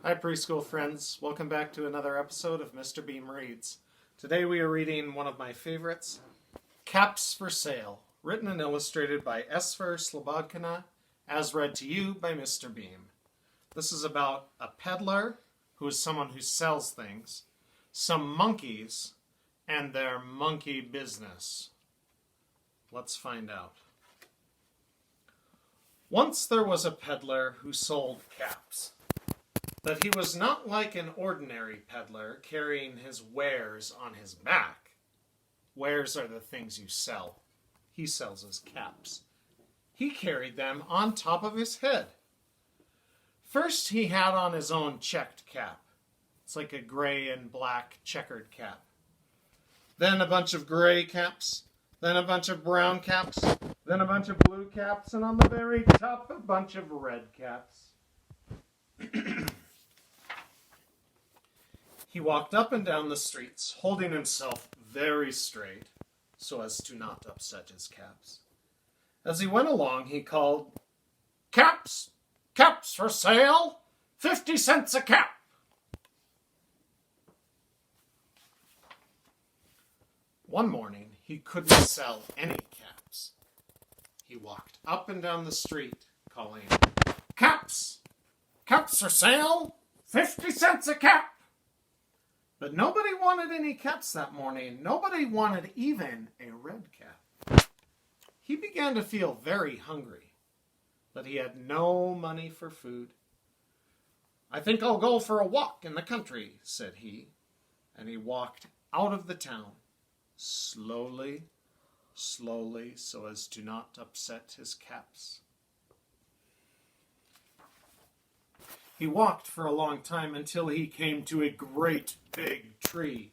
Hi, preschool friends. Welcome back to another episode of Mr. Beam Reads. Today we are reading one of my favorites, Caps for Sale, written and illustrated by Esfer Slobodkina, as read to you by Mr. Beam. This is about a peddler, who is someone who sells things, some monkeys, and their monkey business. Let's find out. Once there was a peddler who sold caps. But he was not like an ordinary peddler carrying his wares on his back. Wares are the things you sell. He sells his caps. He carried them on top of his head. First, he had on his own checked cap. It's like a gray and black checkered cap. Then a bunch of gray caps. Then a bunch of brown caps. Then a bunch of blue caps. And on the very top, a bunch of red caps. He walked up and down the streets, holding himself very straight, so as to not upset his caps. As he went along, he called, "Caps! Caps for sale! 50 cents a cap!" One morning, he couldn't sell any caps. He walked up and down the street, calling, "Caps! Caps for sale! 50 cents a cap!" But nobody wanted any caps that morning. Nobody wanted even a red cap. He began to feel very hungry, but he had no money for food. "I think I'll go for a walk in the country," said he, and he walked out of the town, slowly, slowly, so as to not upset his caps. He walked for a long time until he came to a great big tree.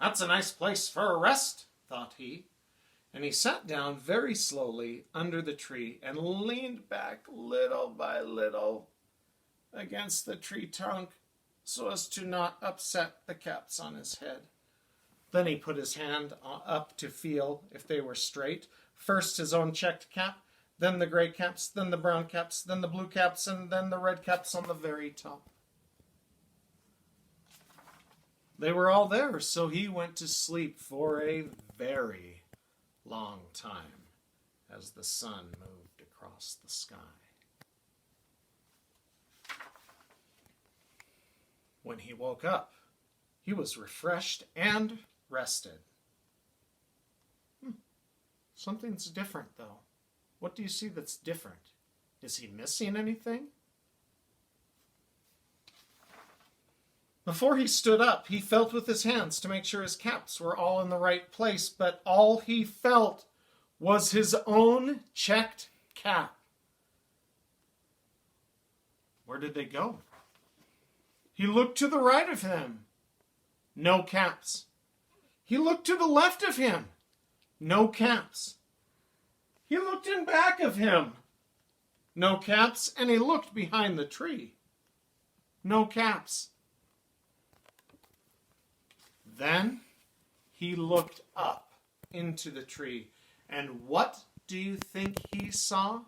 "That's a nice place for a rest," thought he. And he sat down very slowly under the tree and leaned back little by little against the tree trunk so as to not upset the caps on his head. Then he put his hand up to feel if they were straight. First his own checked cap, then the gray caps, then the brown caps, then the blue caps, and then the red caps on the very top. They were all there, so he went to sleep for a very long time as the sun moved across the sky. When he woke up, he was refreshed and rested. Something's different, though. What do you see that's different? Is he missing anything? Before he stood up, he felt with his hands to make sure his caps were all in the right place, but all he felt was his own checked cap. Where did they go? He looked to the right of him. No caps. He looked to the left of him. No caps. He looked in back of him. No caps. And he looked behind the tree. No caps. Then he looked up into the tree. And what do you think he saw?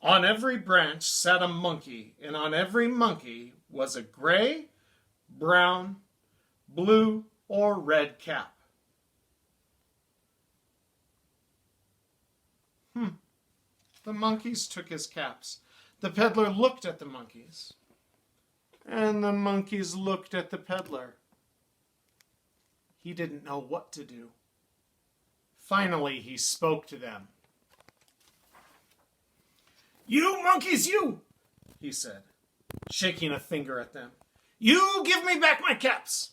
On every branch sat a monkey, and on every monkey was a gray, brown, blue, or red cap. The monkeys took his caps. The peddler looked at the monkeys. And the monkeys looked at the peddler. He didn't know what to do. Finally, he spoke to them. "You monkeys, you," he said, shaking a finger at them. "You give me back my caps."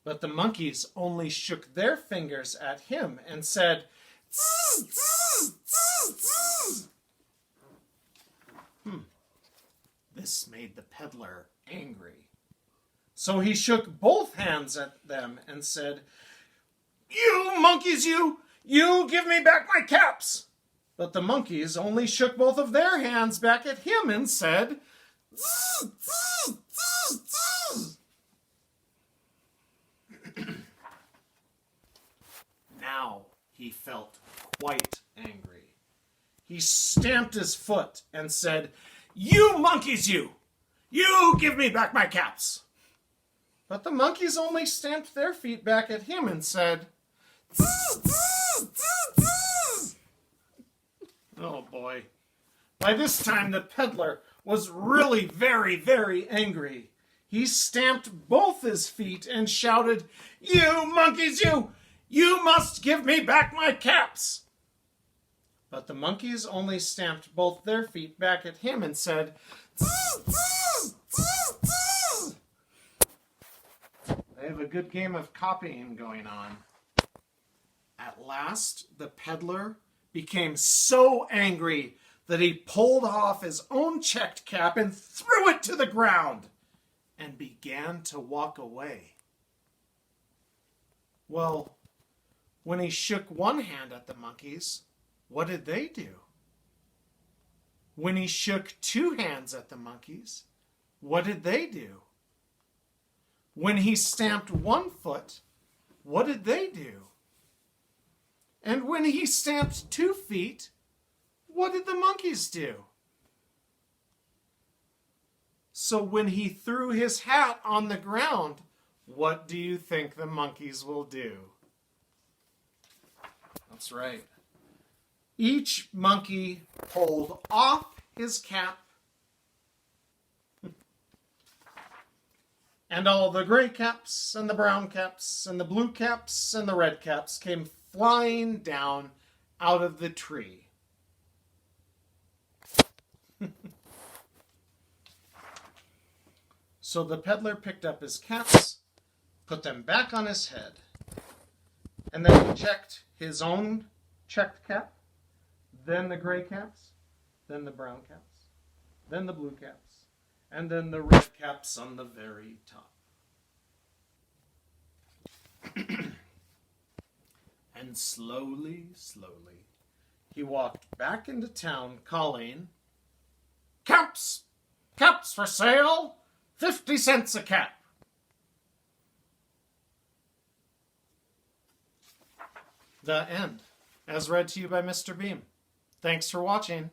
But the monkeys only shook their fingers at him and said, "Zzz, zzz, zzz, zzz." This made the peddler angry. So he shook both hands at them and said, "You monkeys, you give me back my caps." But the monkeys only shook both of their hands back at him and said, "Zzz, zzz, zzz, zzz." Now he felt quite angry. he stamped his foot and said, "You monkeys, you! You give me back my caps!" But the monkeys only stamped their feet back at him and said, "Zzz, zzz, zzz, zzz." Oh boy. By this time the peddler was really very, very angry. He stamped both his feet and shouted, "You monkeys, you! You must give me back my caps!" But the monkeys only stamped both their feet back at him and said, "Zzz, zzz, zzz, zzz." They have a good game of copying going on. At last, the peddler became so angry that he pulled off his own checked cap and threw it to the ground and began to walk away. Well, when he shook one hand at the monkeys, what did they do? When he shook two hands at the monkeys, what did they do? When he stamped one foot, what did they do? And when he stamped 2 feet, what did the monkeys do? So when he threw his hat on the ground, what do you think the monkeys will do? That's right. Each monkey pulled off his cap, and all the gray caps and the brown caps and the blue caps and the red caps came flying down out of the tree. So the peddler picked up his caps, put them back on his head, and then he checked his own checked cap, then the gray caps, then the brown caps, then the blue caps, and then the red caps on the very top. And slowly, slowly, he walked back into town calling, "Caps! Caps for sale! 50 cents a cap!" The end. As read to you by Mr. Beam. Thanks for watching.